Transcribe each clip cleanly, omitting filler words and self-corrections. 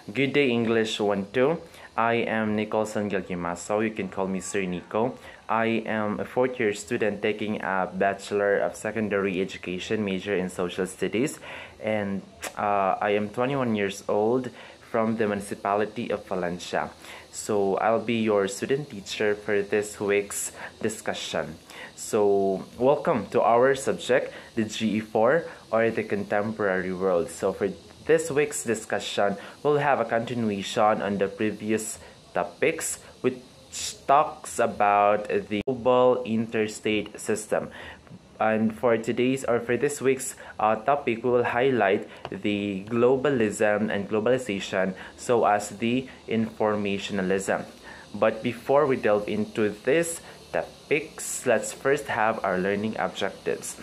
Good day, English 1-2. I am Nicholson Gilgimaso. You can call me Sir Nico. I am a fourth-year student taking a Bachelor of Secondary Education major in Social Studies, and I am 21 years old from the municipality of Valencia. So I'll be your student teacher for this week's discussion. So welcome to our subject, the GE4 or the contemporary world. So for this week's discussion, we'll have a continuation on the previous topics, which talks about the global interstate system. And for this week's topic, we will highlight the globalism and globalization, so as the informationalism. But before we delve into these topics, let's first have our learning objectives.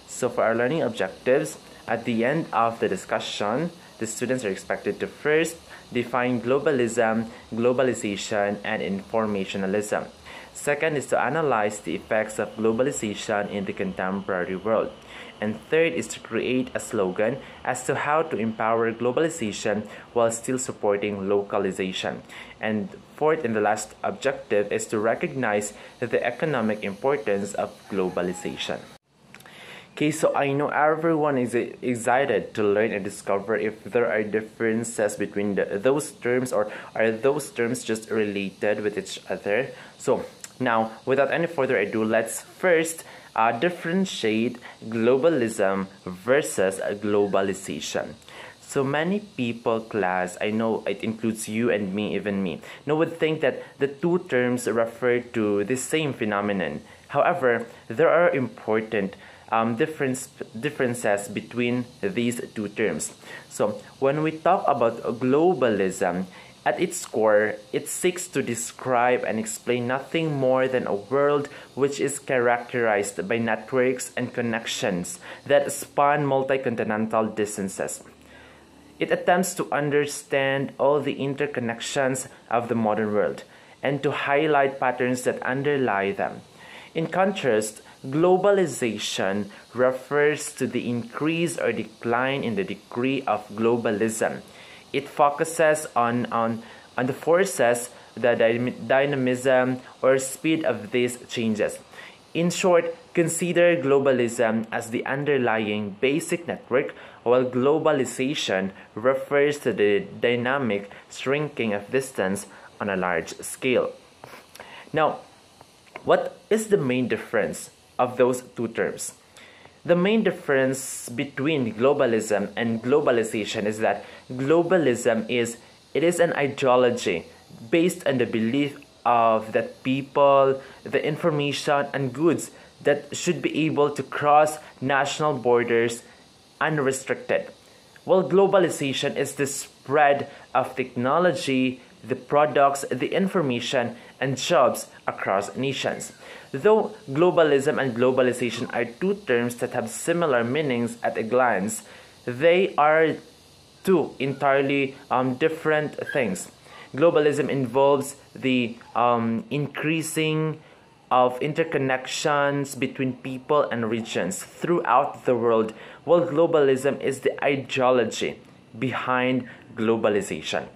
So for our learning objectives, at the end of the discussion, the students are expected to first define globalism, globalization, and informationalism. Second is to analyze the effects of globalization in the contemporary world. And third is to create a slogan as to how to empower globalization while still supporting localization. And fourth and the last objective is to recognize the economic importance of globalization. Okay, so I know everyone is excited to learn and discover if there are differences between those terms, or are those terms just related with each other. So now, without any further ado, let's first differentiate globalism versus globalization. So many people, class, I know it includes you and me, even me, would think that the two terms refer to the same phenomenon. However, there are important differences between these two terms. So when we talk about globalism, at its core, it seeks to describe and explain nothing more than a world which is characterized by networks and connections that span multi-continental distances. It attempts to understand all the interconnections of the modern world and to highlight patterns that underlie them. In contrast, globalization refers to the increase or decline in the degree of globalism. It focuses on the forces, the dynamism or speed of these changes. In short, consider globalism as the underlying basic network, while globalization refers to the dynamic shrinking of distance on a large scale. Now, what is the main difference of those two terms? The main difference between globalism and globalization is that globalism is an ideology based on the belief of that people, the information and goods that should be able to cross national borders unrestricted. While globalization is the spread of technology, the products, the information, and jobs across nations. Though globalism and globalization are two terms that have similar meanings at a glance, they are two entirely different things. Globalism involves the increasing of interconnections between people and regions throughout the world, while globalism is the ideology behind globalization.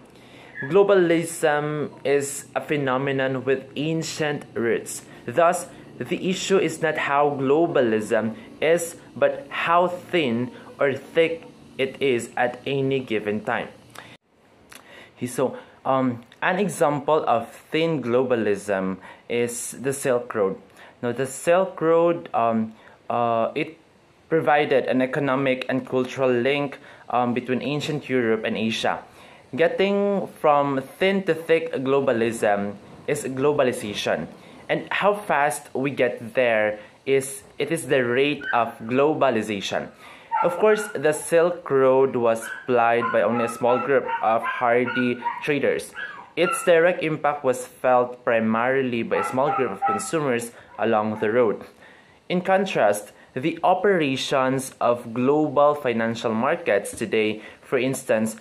Globalism is a phenomenon with ancient roots. Thus, the issue is not how globalism is, but how thin or thick it is at any given time. So, an example of thin globalism is the Silk Road. Now, the Silk Road, it provided an economic and cultural link between ancient Europe and Asia. Getting from thin to thick globalism is globalization. And how fast we get there is the rate of globalization. Of course, the Silk Road was plied by only a small group of hardy traders. Its direct impact was felt primarily by a small group of consumers along the road. In contrast, the operations of global financial markets today, for instance,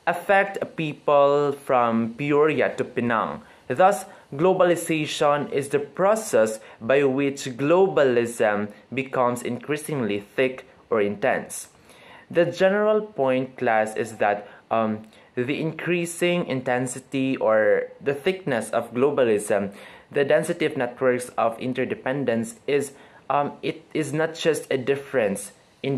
affect people from Peoria to Penang. Thus, globalization is the process by which globalism becomes increasingly thick or intense. The general point, class, is that the increasing intensity or the thickness of globalism, the density of networks of interdependence it is not just a difference in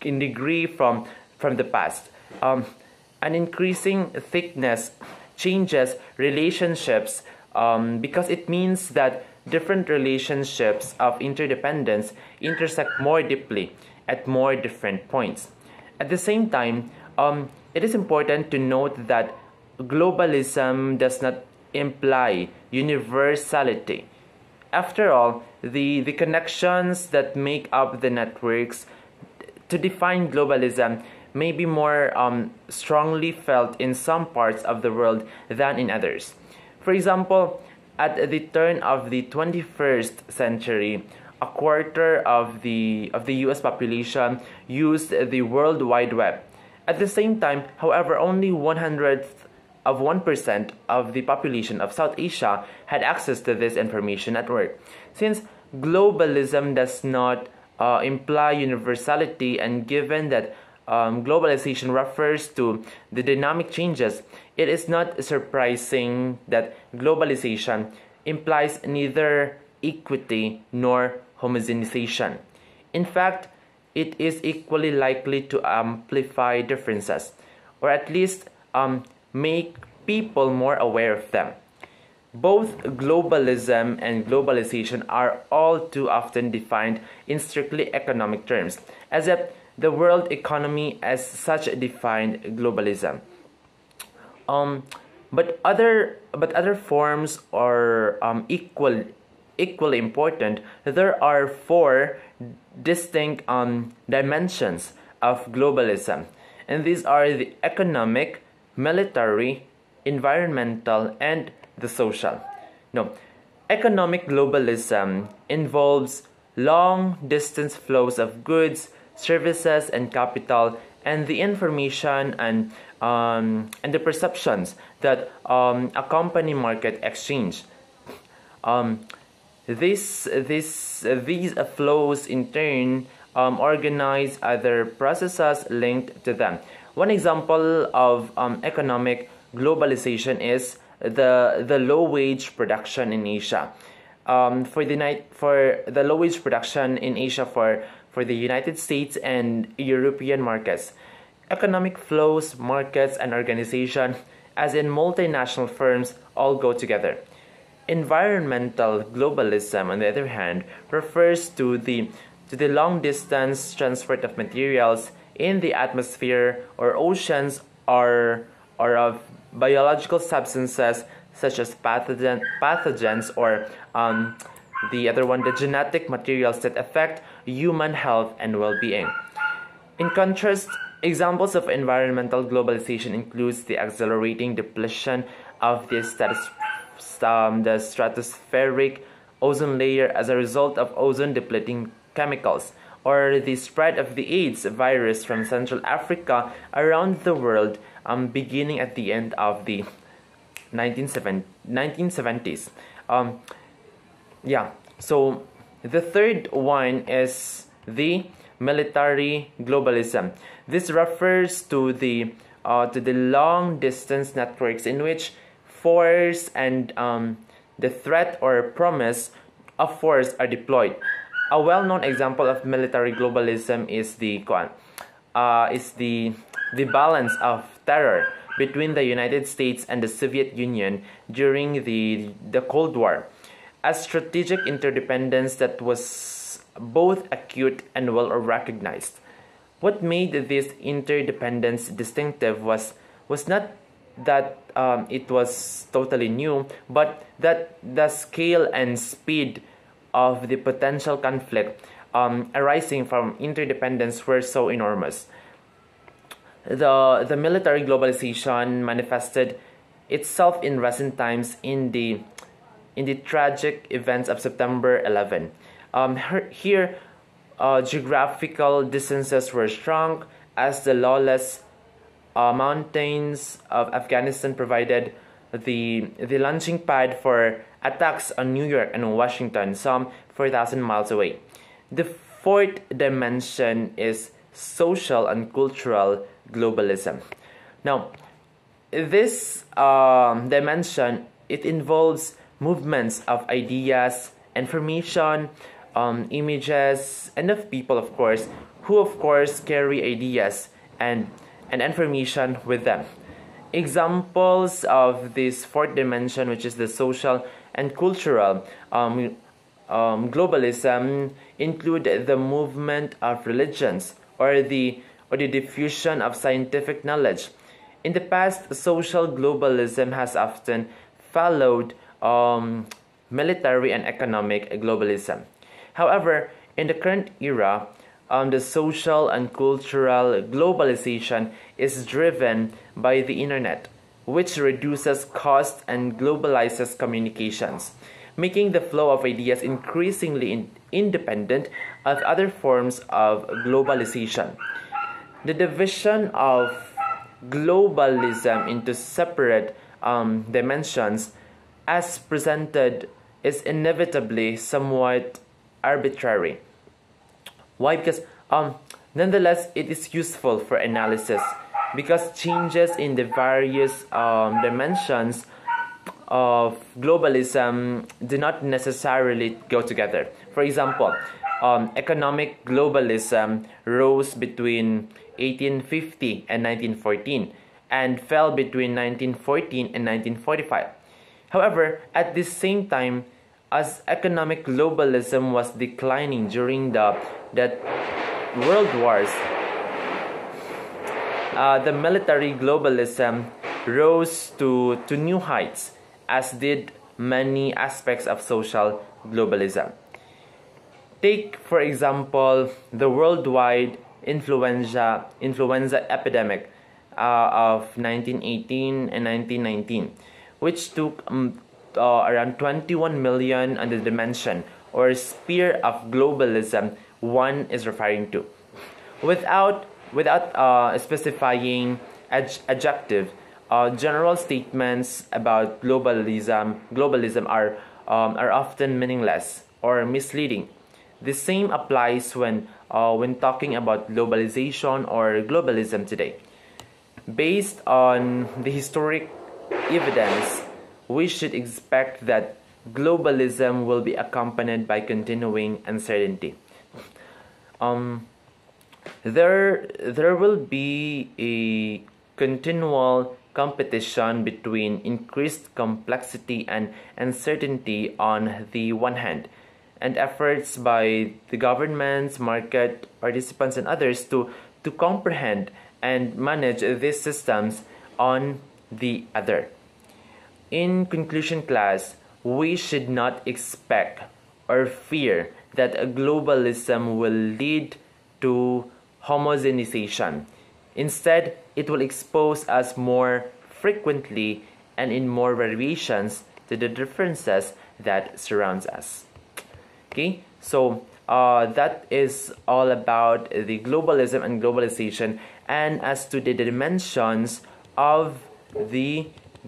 degree from the past. An increasing thickness changes relationships because it means that different relationships of interdependence intersect more deeply at more different points. At the same time, it is important to note that globalism does not imply universality. After all, the connections that make up the networks to define globalism may be more strongly felt in some parts of the world than in others. For example, at the turn of the 21st century, a quarter of the US population used the World Wide Web. At the same time, however, only 1/100th of 1% of the population of South Asia had access to this information network. Since globalism does not imply universality, and given that globalization refers to the dynamic changes, it is not surprising that globalization implies neither equity nor homogenization. In fact, it is equally likely to amplify differences, or at least make people more aware of them. Both globalism and globalization are all too often defined in strictly economic terms, as if the world economy as such defined globalism. But other forms are equally important. There are four distinct dimensions of globalism, and these are the economic, military, environmental, and the social. Now, economic globalism involves long-distance flows of goods, services, and capital, and the information and the perceptions that accompany market exchange. These flows in turn organize other processes linked to them. One example of economic globalization is the low-wage production in Asia. For the low-wage production in Asia for the United States and European markets, economic flows, markets, and organization, as in multinational firms, all go together. Environmental globalism, on the other hand, refers to the long-distance transport of materials in the atmosphere or oceans or of biological substances such as pathogens or the other one, the genetic materials that affect human health and well-being. In contrast, examples of environmental globalization includes the accelerating depletion of the stratospheric ozone layer as a result of ozone-depleting chemicals, or the spread of the AIDS virus from Central Africa around the world beginning at the end of the 1970s. So the third one is the military globalism. This refers to the long-distance networks in which force and the threat or promise of force are deployed. A well-known example of military globalism is the balance of terror between the United States and the Soviet Union during the Cold War, a strategic interdependence that was both acute and well recognized. What made this interdependence distinctive was not that it was totally new, but that the scale and speed of the potential conflict arising from interdependence were so enormous. The military globalization manifested itself in recent times in the tragic events of September 11. Here, geographical distances were shrunk as the lawless mountains of Afghanistan provided the launching pad for attacks on New York and Washington, some 4,000 miles away. The fourth dimension is social and cultural globalism. Now, this dimension, it involves movements of ideas, information, images, and of people, of course, who of course carry ideas and information with them. Examples of this fourth dimension, which is the social and cultural globalism, include the movement of religions or the diffusion of scientific knowledge. In the past, social globalism has often followed military and economic globalism. However, in the current era, the social and cultural globalization is driven by the internet, which reduces cost and globalizes communications, making the flow of ideas increasingly independent of other forms of globalization. The division of globalism into separate dimensions, as presented, is inevitably somewhat arbitrary. Why? Because nonetheless, it is useful for analysis because changes in the various dimensions of globalism do not necessarily go together. For example, economic globalism rose between 1850 and 1914 and fell between 1914 and 1945. However, at the same time, as economic globalism was declining during the world wars, the military globalism rose to new heights, as did many aspects of social globalism. Take, for example, the worldwide influenza epidemic of 1918 and 1919, which took around 21 million on the dimension or sphere of globalism one is referring to. Without specifying adjective, general statements about globalism are often meaningless or misleading. The same applies when talking about globalization or globalism today. Based on the historic evidence, we should expect that globalism will be accompanied by continuing uncertainty. There will be a continual competition between increased complexity and uncertainty on the one hand, and efforts by the governments, market participants, and others to comprehend and manage these systems on the other. In conclusion, class, we should not expect or fear that a globalism will lead to homogenization. Instead, it will expose us more frequently and in more variations to the differences that surrounds us. Okay, so that is all about the globalism and globalization, and as to the dimensions of the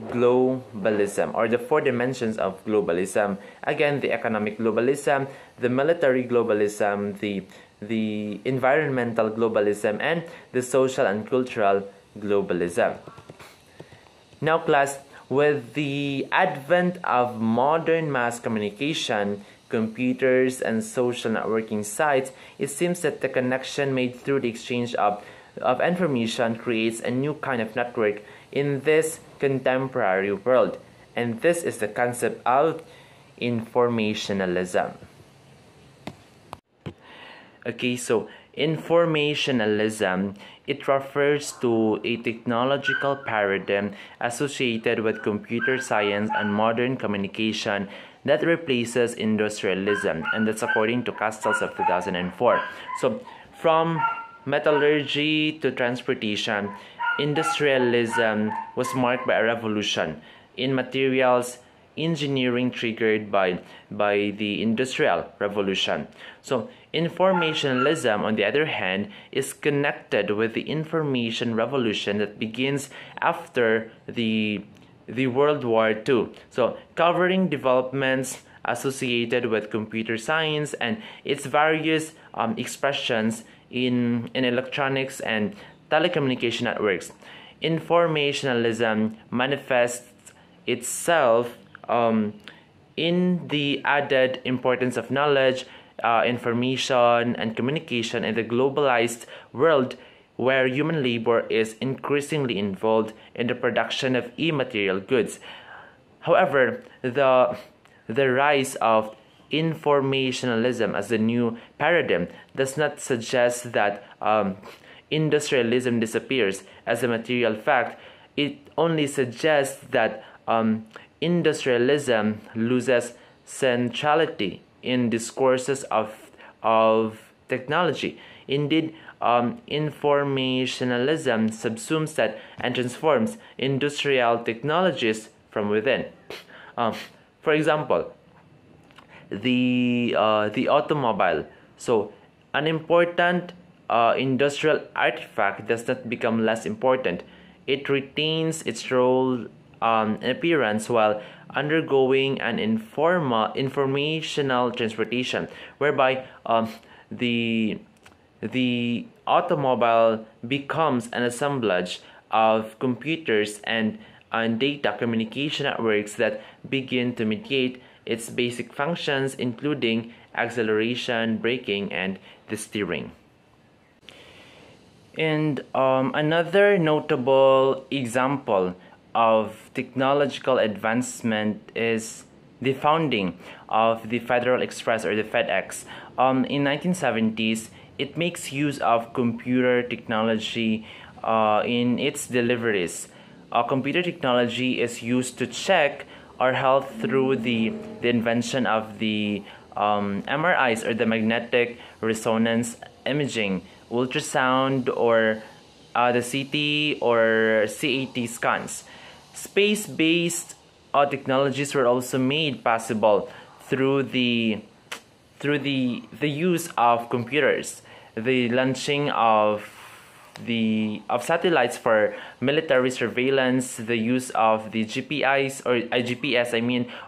globalism or the four dimensions of globalism. Again, the economic globalism, the military globalism, the environmental globalism, and the social and cultural globalism. Now, class, with the advent of modern mass communication, computers, and social networking sites, it seems that the connection made through the exchange of information creates a new kind of network in this contemporary world. And this is the concept of informationalism. Okay, so informationalism, it refers to a technological paradigm associated with computer science and modern communication that replaces industrialism, and that's according to Castells of 2004. So from metallurgy to transportation, industrialism was marked by a revolution in materials engineering triggered by the Industrial Revolution. So informationalism, on the other hand, is connected with the information revolution that begins after the World War II. So covering developments associated with computer science and its various expressions in electronics and telecommunication networks. informationalism manifests itself in the added importance of knowledge, information, and communication in the globalized world where human labor is increasingly involved in the production of immaterial goods. However, the rise of informationalism as a new paradigm does not suggest that industrialism disappears as a material fact. It only suggests that industrialism loses centrality in discourses of technology. Indeed, informationalism subsumes that and transforms industrial technologies from within. For example, the automobile. So, an important industrial artifact does not become less important. It retains its role and appearance while undergoing an informational transportation, whereby the automobile becomes an assemblage of computers and data communication networks that begin to mediate its basic functions, including acceleration, braking, and the steering. And another notable example of technological advancement is the founding of the Federal Express, or the FedEx. In 1970s, it makes use of computer technology in its deliveries. Computer technology is used to check our health through the invention of the MRIs, or the magnetic resonance imaging, ultrasound, or the CT or CAT scans. Space-based technologies were also made possible through the use of computers, the launching of satellites for military surveillance, the use of the GPS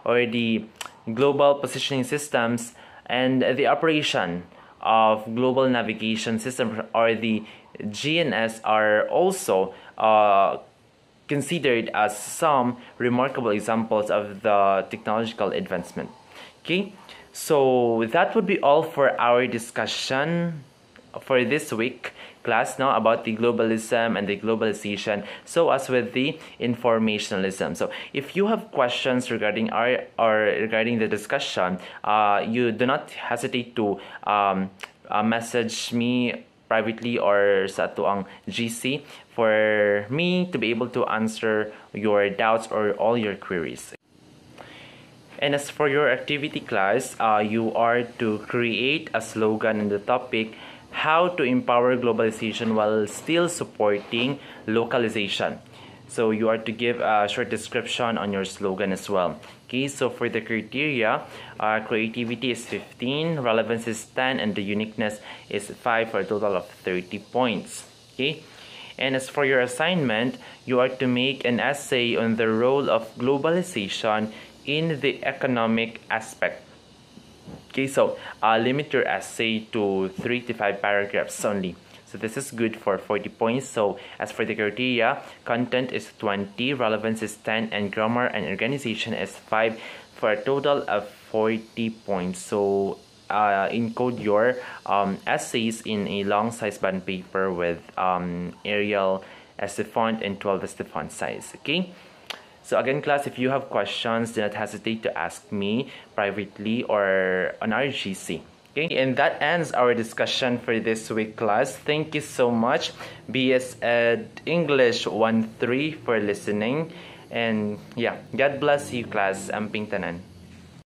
or the global positioning systems, and the operation of global navigation system, or the GNS, are also considered as some remarkable examples of the technological advancement. Okay, so that would be all for our discussion for this week class now about the globalism and the globalization, so as with the informationalism. So if you have questions regarding regarding the discussion, you do not hesitate to message me privately or sa tuang GC for me to be able to answer your doubts or all your queries. And as for your activity class, you are to create a slogan in the topic how to empower globalization while still supporting localization. So you are to give a short description on your slogan as well. Okay, so for the criteria, creativity is 15, relevance is 10, and the uniqueness is 5 for a total of 30 points. Okay, and as for your assignment, you are to make an essay on the role of globalization in the economic aspect. Okay, so limit your essay to 3 to 5 paragraphs only. So this is good for 40 points. So as for the criteria, content is 20, relevance is 10, and grammar and organization is 5 for a total of 40 points. So encode your essays in a long size bond paper with Arial as the font and 12 as the font size. Okay. So again, class, if you have questions, do not hesitate to ask me privately or on our GC. Okay, and that ends our discussion for this week, class. Thank you so much, BS Ed English 1-3 for listening. And yeah, God bless you, class. Amping tanan.